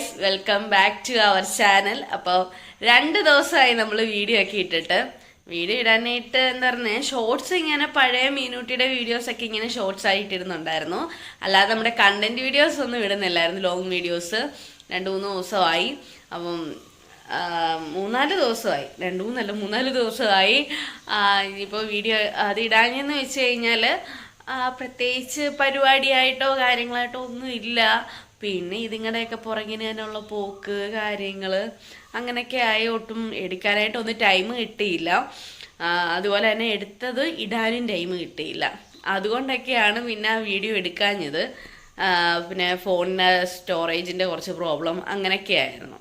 Guys, welcome back to our channel. അപ്പോൾ 2 ദിവസമായി നമ്മൾ വീഡിയോ ഒക്കെ ഇട്ടിട്ട്. വീഡിയോ ഇടാനായിട്ട് എന്താ പറയുക, ഷോർട്സ് ഇങ്ങനെ പഴയ മീനൂട്ടിയുടെ വീഡിയോസ് ഒക്കെ ഇങ്ങനെ ഷോർട്സ് ആയിട്ട് ഇടുന്നുണ്ടായിരുന്നു. അല്ലാതെ നമ്മുടെ കണ്ടന്റ് വീഡിയോസ് ഒന്നും ഇടുന്നില്ലായിരുന്നു, ലോങ് വീഡിയോസ്. 2-3 ദിവസമായി. അപ്പം 3-4 ദിവസമായി, 2-3 ദിവസമായി. ഇനിയിപ്പോൾ വീഡിയോ അത് ഇടാഞ്ഞെന്ന് വെച്ച് കഴിഞ്ഞാൽ പ്രത്യേകിച്ച് പരിപാടിയായിട്ടോ കാര്യങ്ങളായിട്ടോ ഒന്നും ഇല്ല. പിന്നെ ഇതിങ്ങളുടെയൊക്കെ പുറകിനുള്ള പോക്ക് കാര്യങ്ങൾ അങ്ങനെയൊക്കെ ആയി ഒട്ടും എടുക്കാനായിട്ടൊന്നും ടൈം കിട്ടിയില്ല. അതുപോലെ തന്നെ എടുത്തത് ഇടാനും ടൈം കിട്ടിയില്ല. അതുകൊണ്ടൊക്കെയാണ് പിന്നെ വീഡിയോ എടുക്കാഞ്ഞത്. പിന്നെ ഫോണിന് സ്റ്റോറേജിൻ്റെ കുറച്ച് പ്രോബ്ലം അങ്ങനെയൊക്കെ ആയിരുന്നു.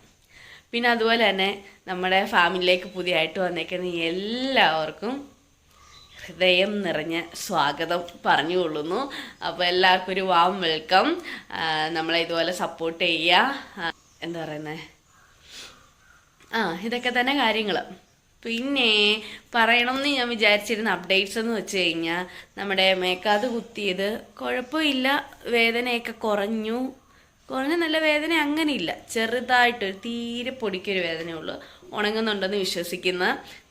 പിന്നെ അതുപോലെ തന്നെ നമ്മുടെ ഫാമിലിയിലേക്ക് പുതിയതായിട്ട് വന്നേക്കുന്ന എല്ലാവർക്കും ഹൃദയം നിറഞ്ഞ സ്വാഗതം പറഞ്ഞുകൊള്ളുന്നു. അപ്പോൾ എല്ലാവർക്കും ഒരു വാം വെൽക്കം. നമ്മളെ ഇതുപോലെ സപ്പോർട്ട് ചെയ്യുക. എന്താ പറയുന്നത്, ഇതൊക്കെ തന്നെ കാര്യങ്ങൾ. പിന്നെ പറയണമെന്ന് ഞാൻ വിചാരിച്ചിരുന്ന അപ്ഡേറ്റ്സ് എന്ന് വെച്ച് കഴിഞ്ഞാൽ, നമ്മുടെ മേക്കാത് കുത്തിയത് കുഴപ്പമില്ല, വേദനയൊക്കെ കുറഞ്ഞു. നല്ല വേദന അങ്ങനെ ഇല്ല, ചെറുതായിട്ട് തീരെ പൊടിക്കൊരു വേദനയുള്ളൂ. ഉണങ്ങുന്നുണ്ടെന്ന് വിശ്വസിക്കുന്ന,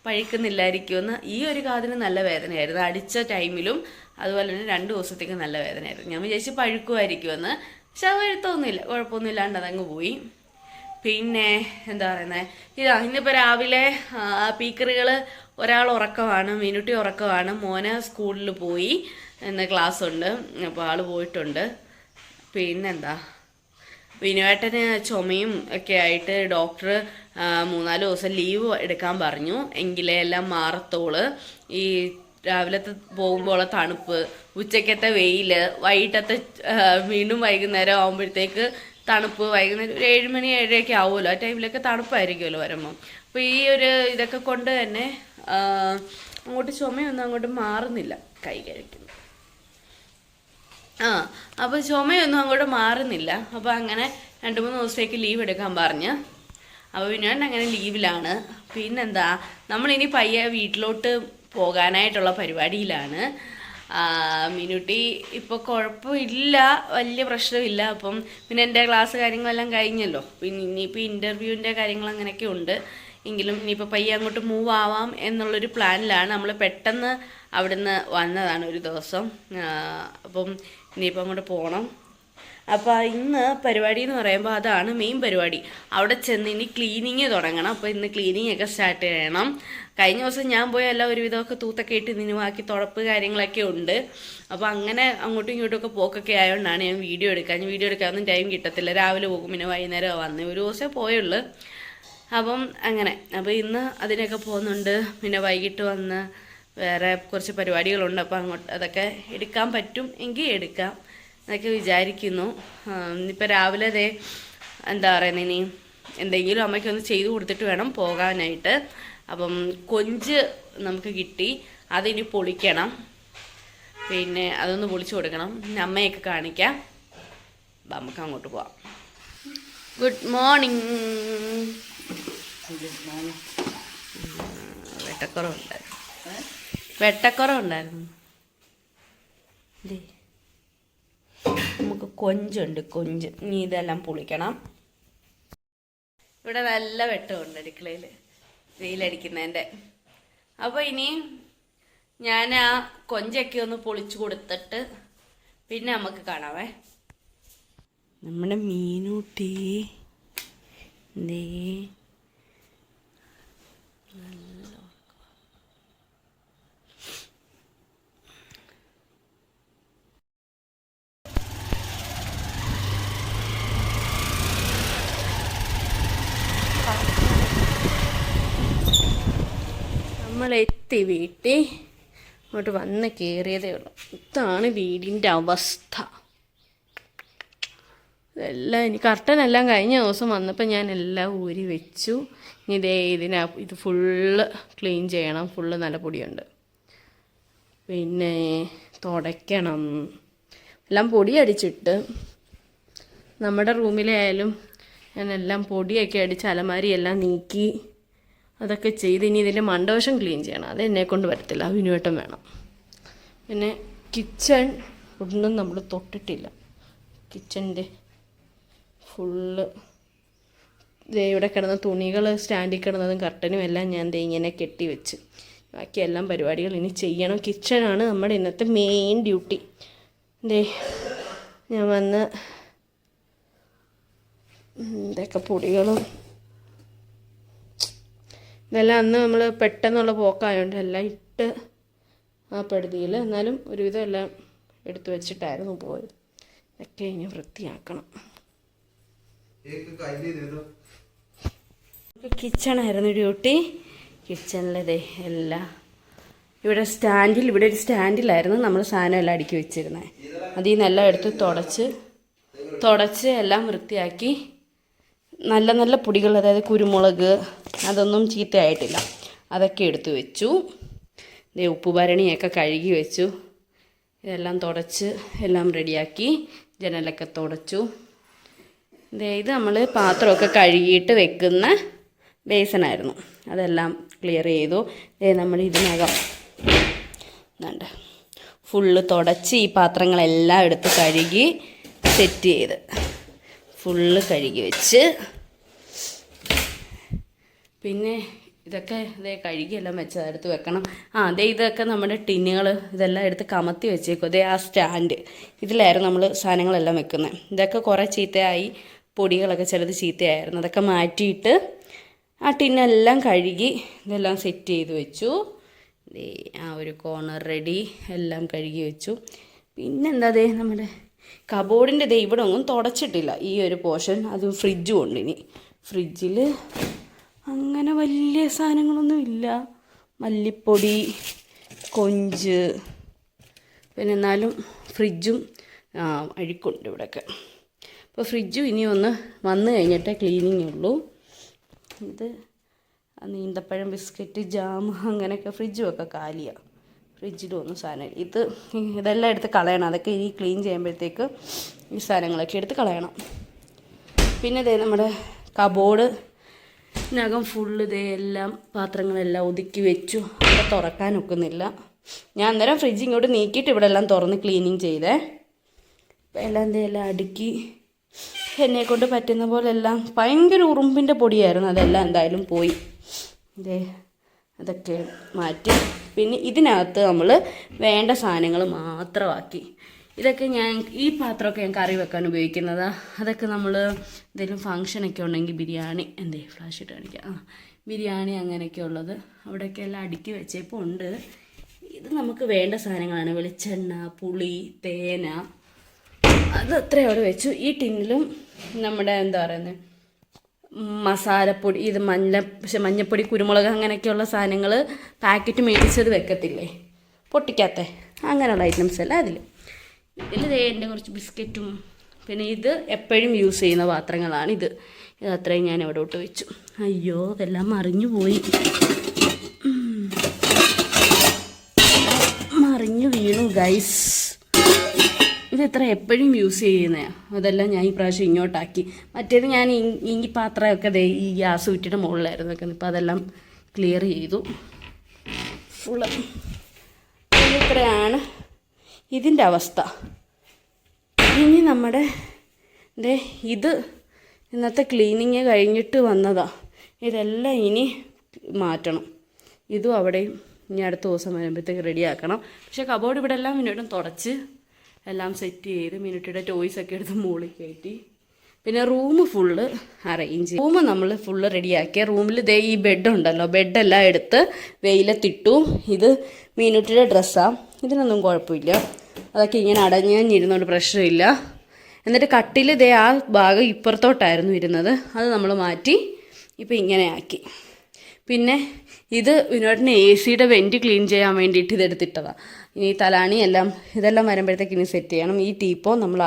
പഴുക്കുന്നില്ലായിരിക്കുമെന്ന്. ഈ ഒരു കാതിന് നല്ല വേദനയായിരുന്നു അടിച്ച ടൈമിലും. അതുപോലെ തന്നെ 2 ദിവസത്തേക്ക് നല്ല വേദനയായിരുന്നു. ഞാൻ വിചാരിച്ച് പഴുക്കുമായിരിക്കുമെന്ന്. പക്ഷെ അത് എഴുത്തൊന്നുമില്ല, കുഴപ്പമൊന്നുമില്ലാണ്ട് അതങ്ങ് പോയി. പിന്നെ എന്താ പറയുന്നത്, ഇന്നിപ്പോൾ രാവിലെ പീക്കറുകൾ ഒരാൾ ഉറക്കമാണ്, മീനുട്ടി ഉറക്കമാണ്. മോനെ സ്കൂളിൽ പോയി, ഇന്ന് ക്ലാസ് ഉണ്ട്, അപ്പോൾ ആൾ പോയിട്ടുണ്ട്. പിന്നെന്താ, വിനുവേട്ടന് ചുമയും ഒക്കെ ആയിട്ട് ഡോക്ടർ 3-4 ദിവസം ലീവ് എടുക്കാൻ പറഞ്ഞു, എങ്കിലേ എല്ലാം മാറത്തോള്. ഈ രാവിലത്തെ പോകുമ്പോൾ തണുപ്പ്, ഉച്ചക്കത്തെ വെയിൽ, വൈകിട്ടത്തെ വീണ്ടും വൈകുന്നേരം ആകുമ്പോഴത്തേക്ക് തണുപ്പ്, വൈകുന്നേരം ഒരു 7 മണി 7:30 ആവുമല്ലോ, ആ ടൈമിലൊക്കെ തണുപ്പായിരിക്കുമല്ലോ വരുമ്പം. അപ്പോൾ ഈ ഒരു ഇതൊക്കെ കൊണ്ട് തന്നെ അങ്ങോട്ട് ചുമയൊന്നും അങ്ങോട്ട് മാറുന്നില്ല. കൈ കഴിക്കുന്നു. അപ്പോൾ ചുമയൊന്നും അങ്ങോട്ട് മാറുന്നില്ല. അപ്പോൾ അങ്ങനെ 2-3 ദിവസത്തേക്ക് ലീവ് എടുക്കാൻ പറഞ്ഞ്. അപ്പോൾ പിന്നെ അങ്ങനെ ലീവിലാണ്. പിന്നെന്താ, നമ്മളിനി പയ്യെ വീട്ടിലോട്ട് പോകാനായിട്ടുള്ള പരിപാടിയിലാണ്. മീനുട്ടി ഇപ്പോൾ കുഴപ്പമില്ല, വലിയ പ്രശ്നമില്ല. അപ്പം പിന്നെ എൻ്റെ ക്ലാസ് കാര്യങ്ങളെല്ലാം കഴിഞ്ഞല്ലോ. പിന്നെ ഇനിയിപ്പോൾ ഇൻ്റർവ്യൂവിൻ്റെ കാര്യങ്ങൾ അങ്ങനെയൊക്കെ ഉണ്ട്. എങ്കിലും ഇനിയിപ്പോൾ പയ്യെ അങ്ങോട്ട് മൂവ് ആവാം എന്നുള്ളൊരു പ്ലാനിലാണ്. നമ്മൾ പെട്ടെന്ന് അവിടുന്ന് വന്നതാണ് ഒരു ദിവസം. അപ്പം ഇനിയിപ്പോൾ അങ്ങോട്ട് പോകണം. അപ്പോൾ ഇന്ന് പരിപാടി എന്ന് പറയുമ്പോൾ അതാണ് മെയിൻ പരിപാടി. അവിടെ ചെന്ന് ഇനി ക്ലീനിങ് തുടങ്ങണം. അപ്പോൾ ഇന്ന് ക്ലീനിങ് ഒക്കെ സ്റ്റാർട്ട് ചെയ്യണം. കഴിഞ്ഞ ദിവസം ഞാൻ പോയ എല്ലാം ഒരുവിധമൊക്കെ തൂത്തൊക്കെ ഇട്ട് നിന്നുവാക്കി തുടപ്പ് കാര്യങ്ങളൊക്കെ ഉണ്ട്. അപ്പോൾ അങ്ങനെ അങ്ങോട്ടും ഇങ്ങോട്ടുമൊക്കെ പോക്കൊക്കെ ആയതുകൊണ്ടാണ് ഞാൻ വീഡിയോ എടുക്കാനൊന്നും ടൈം കിട്ടത്തില്ല. രാവിലെ പോകും, പിന്നെ വൈകുന്നേരം വന്ന് ഒരു ദിവസമേ പോയുള്ളൂ. അപ്പം അങ്ങനെ, അപ്പോൾ ഇന്ന് അതിനൊക്കെ പോകുന്നുണ്ട്. പിന്നെ വൈകിട്ട് വന്ന് വേറെ കുറച്ച് പരിപാടികളുണ്ട്. അപ്പോൾ അങ്ങോട്ട് അതൊക്കെ എടുക്കാൻ പറ്റും എങ്കിൽ എടുക്കാം എന്നൊക്കെ വിചാരിക്കുന്നു. ഇന്നിപ്പോൾ രാവിലെ എന്താ പറയുന്നത്, ഇനി എന്തെങ്കിലും അമ്മയ്ക്കൊന്ന് ചെയ്തു കൊടുത്തിട്ട് വേണം പോകാനായിട്ട്. അപ്പം കൊഞ്ച് നമുക്ക് കിട്ടി, അതിനി പൊളിക്കണം. പിന്നെ അതൊന്ന് പൊളിച്ചു കൊടുക്കണം. പിന്നെ അമ്മയൊക്കെ കാണിക്കാം. നമുക്ക് അങ്ങോട്ട് പോവാം. Good morning. വെട്ടക്കുറവുണ്ടായിരുന്നു. നമുക്ക് കൊഞ്ചുണ്ട്, കൊഞ്ച്. ഇനി ഇതെല്ലാം പൊളിക്കണം. ഇവിടെ നല്ല വെട്ടമുണ്ട് അടുക്കളയിൽ, വെയിലടിക്കുന്നതിൻ്റെ. അപ്പോൾ ഇനി ഞാൻ ആ കൊഞ്ചൊക്കെ ഒന്ന് പൊളിച്ചു കൊടുത്തിട്ട് പിന്നെ നമുക്ക് കാണാവേ. നമ്മുടെ മീനൂട്ടി നമ്മളെത്തി വീട്ടിൽ. അങ്ങോട്ട് വന്ന് കയറിയതേ ഉള്ളൂ. ഇതാണ് വീടിൻ്റെ അവസ്ഥ. ഇതെല്ലാം ഇനി കർട്ടനെല്ലാം കഴിഞ്ഞ ദിവസം വന്നപ്പോൾ ഞാൻ എല്ലാം ഊരി വെച്ചു. ഇനി ഇത് ഫുള്ള് ക്ലീൻ ചെയ്യണം. ഫുള്ള് നല്ല പൊടിയുണ്ട്. പിന്നെ തുടയ്ക്കണം. എല്ലാം പൊടി അടിച്ചിട്ട് നമ്മുടെ റൂമിലെ ആയാലും ഞാനെല്ലാം പൊടിയൊക്കെ അടിച്ച് അലമാരിയെല്ലാം നീക്കി അതൊക്കെ ചെയ്ത് ഇനി ഇതിൻ്റെ മണ്ടവശം ക്ലീൻ ചെയ്യണം. അത് എന്നെക്കൊണ്ട് വരത്തില്ല, വിനുവേട്ടൻ വേണം. പിന്നെ കിച്ചൺ ഒന്നും നമ്മൾ തൊട്ടിട്ടില്ല. കിച്ചൻ്റെ ഫുള്ള് ഇവിടെ കിടന്ന തുണികൾ സ്റ്റാൻഡിൽ കിടന്നതും കർട്ടനും എല്ലാം ഞാൻ ഇങ്ങനെ കെട്ടി വെച്ച്. ബാക്കി എല്ലാം പരിപാടികൾ ഇനി ചെയ്യണം. കിച്ചണാണ് നമ്മുടെ ഇന്നത്തെ മെയിൻ ഡ്യൂട്ടി. ഞാൻ വന്ന് ഇതൊക്കെ പൊടികളും ഇതെല്ലാം അന്ന് നമ്മൾ പെട്ടെന്നുള്ള പോക്കായതുകൊണ്ട് എല്ലാം ഇട്ട് ആ പടുതിയിൽ, എന്നാലും ഒരുവിധം എല്ലാം എടുത്തു വെച്ചിട്ടായിരുന്നു പോയത്. ഇതൊക്കെ ഇനി വൃത്തിയാക്കണം. കിച്ചണായിരുന്നു ഡ്യൂട്ടി. കിച്ചണിലതേ എല്ലാം ഇവിടെ ഒരു സ്റ്റാൻഡിലായിരുന്നു നമ്മൾ സാധനം എല്ലാം അടുക്കി വെച്ചിരുന്നത്. അതിൽ നിന്നെല്ലാം എടുത്ത് തുടച്ച് എല്ലാം വൃത്തിയാക്കി. നല്ല നല്ല പൊടികൾ, അതായത് കുരുമുളക്, അതൊന്നും ചീത്തയായിട്ടില്ല, അതൊക്കെ എടുത്തു വെച്ചു. ഉപ്പുഭരണിയൊക്കെ കഴുകി വെച്ചു. ഇതെല്ലാം തുടച്ച് എല്ലാം റെഡിയാക്കി. ജനലൊക്കെ തുടച്ചു. ഇത് നമ്മൾ പാത്രമൊക്കെ കഴുകിയിട്ട് വെക്കുന്ന ബേസനായിരുന്നു, അതെല്ലാം ക്ലിയർ ചെയ്തു. നമ്മൾ ഇതിനകം എന്താണ്ട് ഫുള്ള് തുടച്ച് ഈ പാത്രങ്ങളെല്ലാം എടുത്ത് കഴുകി സെറ്റ് ചെയ്ത് ഫുള്ള് കഴുകി വെച്ച്. പിന്നെ ഇതൊക്കെ കഴുകിയെല്ലാം വെച്ച് അതെടുത്ത് വെക്കണം. ഇതൊക്കെ നമ്മുടെ ടിന്നുകൾ ഇതെല്ലാം എടുത്ത് കമത്തി വെച്ചേക്കും. ആ സ്റ്റാൻഡ് ഇതിലായിരുന്നു നമ്മൾ സാധനങ്ങളെല്ലാം വെക്കുന്നത്. ഇതൊക്കെ കുറേ ചീത്തയായി, പൊടികളൊക്കെ ചിലത് ചീത്തയായിരുന്നു. അതൊക്കെ മാറ്റിയിട്ട് ആ ടിന്നെല്ലാം കഴുകി ഇതെല്ലാം സെറ്റ് ചെയ്ത് വെച്ചു. ആ ഒരു കോർണർ റെഡി, എല്ലാം കഴുകി വെച്ചു. പിന്നെന്താ നമ്മുടെ കബോർഡിൻ്റെ ഇവിടെ ഒന്നും തുടച്ചിട്ടില്ല, ഈ ഒരു പോർഷൻ. അത് ഫ്രിഡ്ജും ഉണ്ട്. ഇനി ഫ്രിഡ്ജിൽ അങ്ങനെ വലിയ സാധനങ്ങളൊന്നും ഇല്ല. മല്ലിപ്പൊടി, കൊഞ്ച്, പിന്നെ എന്നാലും ഫ്രിഡ്ജും അഴുക്കുണ്ട് ഇവിടെയൊക്കെ. അപ്പോൾ ഫ്രിഡ്ജും ഇനി ഒന്ന് വന്നു കഴിഞ്ഞിട്ടേ ക്ലീനിങ് ഉള്ളൂ. ഇത് നീന്തപ്പഴം, ബിസ്ക്കറ്റ്, ജാം, അങ്ങനെയൊക്കെ ഫ്രിഡ്ജും ഒക്കെ കാലിയാണ്. ഫ്രിഡ്ജിലും ഒന്നും സാധനം ഇതെല്ലാം എടുത്ത് കളയണം. അതൊക്കെ ഇനി ക്ലീൻ ചെയ്യുമ്പോഴത്തേക്ക് ഈ സാധനങ്ങളൊക്കെ എടുത്ത് കളയണം. പിന്നെ നമ്മുടെ കബോർഡിനകം ഫുള്ള് എല്ലാം പാത്രങ്ങളെല്ലാം ഒതുക്കി വെച്ചു. അവിടെ തുറക്കാൻ ഒക്കുന്നില്ല. ഞാൻ അന്നേരം ഫ്രിഡ്ജ് ഇങ്ങോട്ട് നീക്കിയിട്ട് ഇവിടെ എല്ലാം തുറന്ന് ക്ലീനിങ് ചെയ്തേ. എല്ലാം അടുക്കി എന്നെക്കൊണ്ട് പറ്റുന്ന പോലെ എല്ലാം. ഭയങ്കര ഉറുമ്പിൻ്റെ പൊടിയായിരുന്നു, അതെല്ലാം എന്തായാലും പോയി. അതൊക്കെ മാറ്റി. പിന്നെ ഇതിനകത്ത് നമ്മൾ വേണ്ട സാധനങ്ങൾ മാത്രമാക്കി. ഇതൊക്കെ ഈ പാത്രമൊക്കെ ഞാൻ കറി വെക്കാൻ ഉപയോഗിക്കുന്നതാണ്. അതൊക്കെ നമ്മൾ എന്തെങ്കിലും ഫങ്ഷനൊക്കെ ഉണ്ടെങ്കിൽ ബിരിയാണി, ഫ്ലാഷ് ഇട്ട് കാണിക്കാം, ബിരിയാണി അങ്ങനെയൊക്കെ ഉള്ളത് അവിടെയൊക്കെ എല്ലാം അടുക്കി വെച്ചപ്പോൾ ഉണ്ട്. ഇത് നമുക്ക് വേണ്ട സാധനങ്ങളാണ്. വെളിച്ചെണ്ണ, പുളി, തേന, അത് അത്രയും അവിടെ വെച്ചു. ഈ ടിന്നിലും നമ്മുടെ മസാലപ്പൊടി, ഇത് മഞ്ഞപ്പൊടി, കുരുമുളക്, അങ്ങനെയൊക്കെയുള്ള സാധനങ്ങൾ പാക്കറ്റ് മേടിച്ചത് വെക്കത്തില്ലേ, പൊട്ടിക്കാത്ത അങ്ങനെയുള്ള ഐറ്റംസ് എല്ലാം ഇതിൽ എൻ്റെ കുറച്ച് ബിസ്ക്കറ്റും. പിന്നെ ഇത് എപ്പോഴും യൂസ് ചെയ്യുന്ന പാത്രങ്ങളാണ്. ഇത് അത്രയും ഞാൻ എവിടോട്ട് വെച്ചു. അയ്യോ, അതെല്ലാം മറിഞ്ഞു പോയി, മറിഞ്ഞു വീണു ഗൈസ്. ഇത് ഇത്ര എപ്പോഴും യൂസ് ചെയ്യുന്നതാണ്. അതെല്ലാം ഞാൻ ഈ പ്രാവശ്യം ഇങ്ങോട്ടാക്കി. മറ്റേത് ഞാൻ ഈ പാത്രമൊക്കെ ഈ ഗ്യാസ് വിറ്റിട്ട് മുകളിലായിരുന്നു വെക്കുന്നത്. ഇപ്പോൾ അതെല്ലാം ക്ലിയർ ചെയ്തു ഫുള്ള്. ഇത്രയാണ് ഇതിൻ്റെ അവസ്ഥ. ഇനി നമ്മുടെ ഇത് ഇന്നത്തെ ക്ലീനിങ് കഴിഞ്ഞിട്ട് വന്നതാണ്. ഇതെല്ലാം ഇനി മാറ്റണം. ഇതും അവിടെയും ഇനി അടുത്ത ദിവസം വരുമ്പോഴത്തേക്ക് റെഡിയാക്കണം. പക്ഷേ കബോർഡ് ഇവിടെ എല്ലാം മിനിറ്റും തുടച്ച് എല്ലാം സെറ്റ് ചെയ്ത് മിനിറ്റിയുടെ ടോയ്സൊക്കെ എടുത്ത് മുകളിൽ കയറ്റി. പിന്നെ റൂം ഫുള്ള് അറേഞ്ച്, റൂം നമ്മൾ ഫുള്ള് റെഡിയാക്കിയ. റൂമിൽ ഈ ബെഡുണ്ടല്ലോ, ബെഡെല്ലാം എടുത്ത് വെയിലത്തിട്ടു. ഇത് മിനിറ്റിയുടെ ഡ്രസ്സാണ്, ഇതിനൊന്നും കുഴപ്പമില്ല. അതൊക്കെ ഇങ്ങനെ അടഞ്ഞിരുന്നോണ്ട് പ്രശ്നമില്ല. എന്നിട്ട് കട്ടിൽ ആ ഭാഗം ഇപ്പുറത്തോട്ടായിരുന്നു ഇരുന്നത്, അത് നമ്മൾ മാറ്റി ഇപ്പോൾ ഇങ്ങനെ ആക്കി. പിന്നെ ഇത് വിനോദിന് AC-യുടെ വെൻറ്റ് ക്ലീൻ ചെയ്യാൻ വേണ്ടിയിട്ട് ഇതെടുത്തിട്ടതാണ്. ഇനി തലാണി ഇതെല്ലാം വരുമ്പോഴത്തേക്ക് ഇനി സെറ്റ് ചെയ്യണം. ഈ ടീപ്പോ നമ്മൾ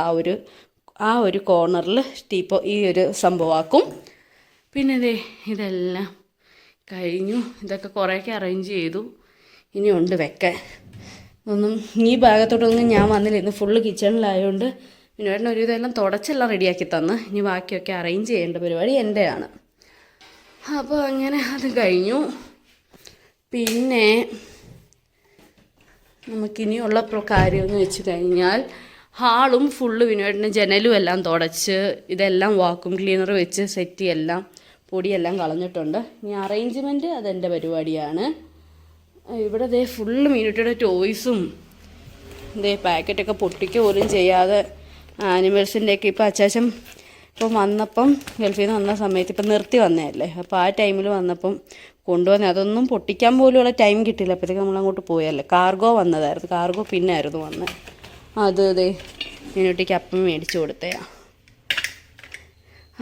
ആ ഒരു കോർണറിൽ ടീപ്പോ ഈ ഒരു സംഭവമാക്കും. പിന്നെ ഇതെല്ലാം കഴിഞ്ഞു. ഇതൊക്കെ കുറേയൊക്കെ അറേഞ്ച് ചെയ്തു. ഇനിയുണ്ട് വെക്കാൻ. ഈ ഭാഗത്തോട്ടൊന്നും ഞാൻ വന്നില്ല. ഇന്ന് ഫുള്ള് കിച്ചണിലായതുകൊണ്ട് വിനോദിന് ഒരു ഇതെല്ലാം തുടച്ചെല്ലാം റെഡിയാക്കി തന്ന്. ഇനി ബാക്കിയൊക്കെ അറേഞ്ച് ചെയ്യേണ്ട പരിപാടി എൻ്റെയാണ്. അപ്പോൾ അങ്ങനെ അത് കഴിഞ്ഞു. പിന്നെ നമുക്കിനിയുള്ള കാര്യമെന്ന് വെച്ച് കഴിഞ്ഞാൽ ഹാളും ഫുള്ള് വിനോദിന് ജനലും എല്ലാം തുടച്ച് ഇതെല്ലാം വാക്യൂം ക്ലീനർ വെച്ച് സെറ്റ് എല്ലാം പൊടിയെല്ലാം കളഞ്ഞിട്ടുണ്ട്. ഇനി അറേഞ്ച്മെൻറ്റ് അതെൻ്റെ പരിപാടിയാണ്. ഇവിടെ ദേ ഫുള്ള് മീനുട്ടിയുടെ ടോയ്സും ദേ പാക്കറ്റൊക്കെ പൊട്ടിക്കുക പോലും ചെയ്യാതെ ആനിമൽസിൻ്റെയൊക്കെ. ഇപ്പോൾ അച്ചാച്ചൻ ഇപ്പം വന്നപ്പം ഗൾഫിൽ നിന്ന് വന്ന സമയത്ത് ഇപ്പം നിർത്തി വന്നതല്ലേ, അപ്പോൾ ആ ടൈമിൽ വന്നപ്പം കൊണ്ടുവന്നേ. അതൊന്നും പൊട്ടിക്കാൻ പോലുമുള്ള ടൈം കിട്ടില്ല. അപ്പോഴത്തേക്ക് നമ്മളങ്ങോട്ട് പോയല്ലേ. കാർഗോ വന്നതായിരുന്നു. കാർഗോ പിന്നെ ആയിരുന്നു വന്നത്. അത് ദേ മീനുട്ടിക്ക് അപ്പം മേടിച്ച് കൊടുത്തയാ.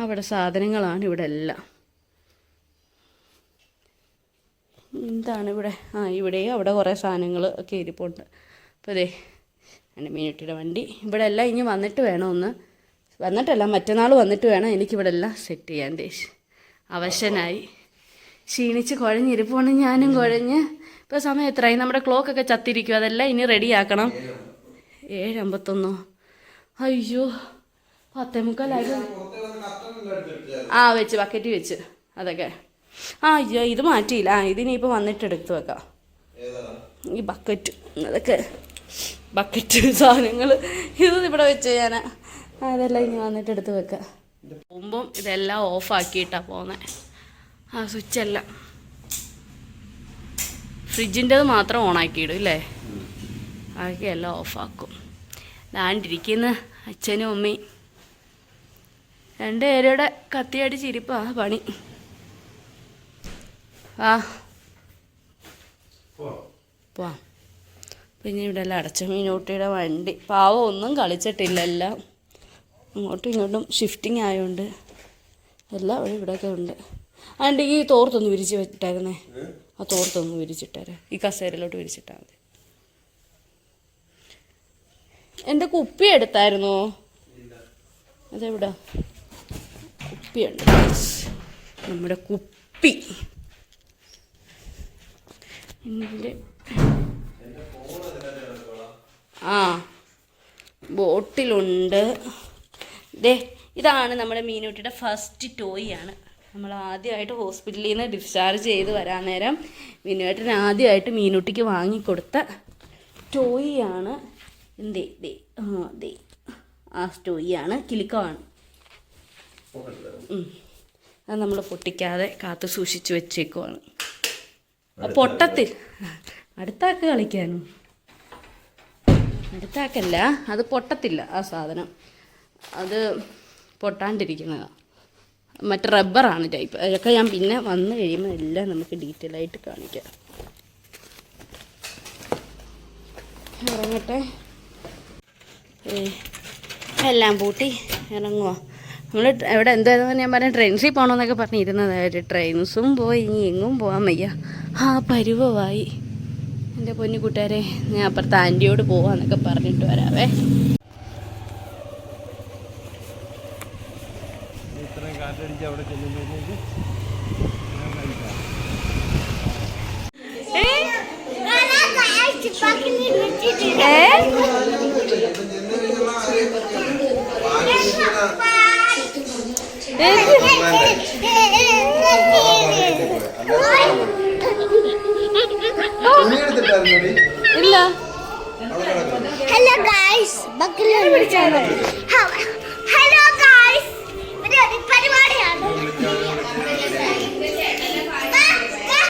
അവിടെ സാധനങ്ങളാണ് ഇവിടെ എല്ലാം. എന്താണ് ഇവിടെ? ഇവിടെയും അവിടെ കുറേ സാധനങ്ങൾ ഒക്കെ ഇരിപ്പുണ്ട്. അപ്പോൾ ദേ എൻ്റെ മീനുട്ടിയുടെ വണ്ടി ഇവിടെ എല്ലാം ഇനി വന്നിട്ട് വേണം വന്നിട്ടല്ല മറ്റന്നാൾ വന്നിട്ട് വേണം എനിക്കിവിടെ എല്ലാം സെറ്റ് ചെയ്യാൻ. ദേശ് അവശനായി ക്ഷീണിച്ച് കുഴഞ്ഞിരിപ്പുണ്ട്. ഞാനും കുഴഞ്ഞ്. ഇപ്പോൾ സമയം എത്രയായി? നമ്മുടെ ക്ലോക്കൊക്കെ ചത്തിരിക്കും. അതെല്ലാം ഇനി റെഡിയാക്കണം. 7:51. അയ്യോ 10:45. വെച്ച് ബക്കറ്റ് വെച്ച് അതൊക്കെ. അയ്യോ ഇത് മാറ്റിയില്ല. ഇതിനിപ്പോൾ വന്നിട്ട് എടുത്ത് വെക്കാം. ഈ ബക്കറ്റ് അതൊക്കെ ബക്കറ്റ് സാധനങ്ങൾ ഇത് ഇവിടെ വെച്ച് ഞാൻ അതെല്ലാം ഇനി വന്നിട്ട് എടുത്ത് വെക്കാം. പോകുമ്പം ഇതെല്ലാം ഓഫാക്കിയിട്ടാണ് പോകുന്നത്. സ്വിച്ചെല്ലാം ഫ്രിഡ്ജിൻ്റെത് മാത്രം ഓണാക്കിയിടും ഇല്ലേ? ബാക്കിയെല്ലാം ഓഫാക്കും. ദാണ്ടിരിക്കുന്ന അച്ഛനും അമ്മയും 2 പേരുടെ കത്തിയടിച്ചിരിപ്പാ പണി. പോവാം. പിന്നെ ഇവിടെ എല്ലാം അടച്ച മീനൂട്ടിയുടെ വണ്ടി പാവം ഒന്നും കളിച്ചിട്ടില്ല. എല്ലാം അങ്ങോട്ടും ഇങ്ങോട്ടും ഷിഫ്റ്റിംഗ് ആയതുകൊണ്ട് എല്ലാം അവിടെ ഇവിടെയൊക്കെ ഉണ്ട്. അതുകൊണ്ട് ഈ തോർത്തൊന്ന് വിരിച്ച് വെച്ചിട്ടായിരുന്നേ. ആ തോർത്തൊന്ന് വിരിച്ചിട്ടാരെ ഈ കസേരയിലോട്ട് വിരിച്ചിട്ടാൽ മതി. എൻ്റെ കുപ്പി എടുത്തായിരുന്നോ? അതെവിടാ? കുപ്പിയുണ്ട് നമ്മുടെ കുപ്പി. എൻ്റെ ബോട്ടിലുണ്ട്. ഇതാണ് നമ്മുടെ മീനൂട്ടിയുടെ ഫസ്റ്റ് ടോയാണ്. നമ്മൾ ആദ്യമായിട്ട് ഹോസ്പിറ്റലിൽ നിന്ന് ഡിസ്ചാർജ് ചെയ്ത് വരാൻ നേരം മീനുവേട്ടന് ആദ്യമായിട്ട് മീനൂട്ടിക്ക് വാങ്ങിക്കൊടുത്ത ടോയാണ്. ആ ടോയാണ്. കിലുക്കമാണ്. അത് നമ്മൾ പൊട്ടിക്കാതെ കാത്തു സൂക്ഷിച്ച് വെച്ചേക്കുവാണ്. പൊട്ടത്തിൽ അടുത്താക്ക് കളിക്കാനും അടുത്താക്കല്ല, അത് പൊട്ടത്തില്ല. ആ സാധനം അത് പൊട്ടാണ്ടിരിക്കുന്നതാണ്. മറ്റേ റബ്ബറാണ് ടൈപ്പ്. അതൊക്കെ ഞാൻ പിന്നെ വന്നു കഴിയുമ്പോൾ എല്ലാം നമുക്ക് ഡീറ്റെയിൽ ആയിട്ട് കാണിക്കാം. ഇറങ്ങട്ടെ. എല്ലാം പൂട്ടി ഇറങ്ങുക. നമ്മൾ ഇവിടെ എന്തായിരുന്നു ഞാൻ പറഞ്ഞ ട്രെയിൻസിൽ പോകണമെന്നൊക്കെ പറഞ്ഞിരുന്നതായിട്ട് ട്രെയിൻസും പോയി. ഇനി എങ്ങും പോകാൻ വയ്യ. പരുവമായി. എൻ്റെ പൊന്നു കൂട്ടുകാരെ, ഞാൻ അപ്പുറത്ത് ആൻറ്റിയോട് പോവാന്നൊക്കെ പറഞ്ഞിട്ട് വരാവേ. ഇല്ല. Hello guys,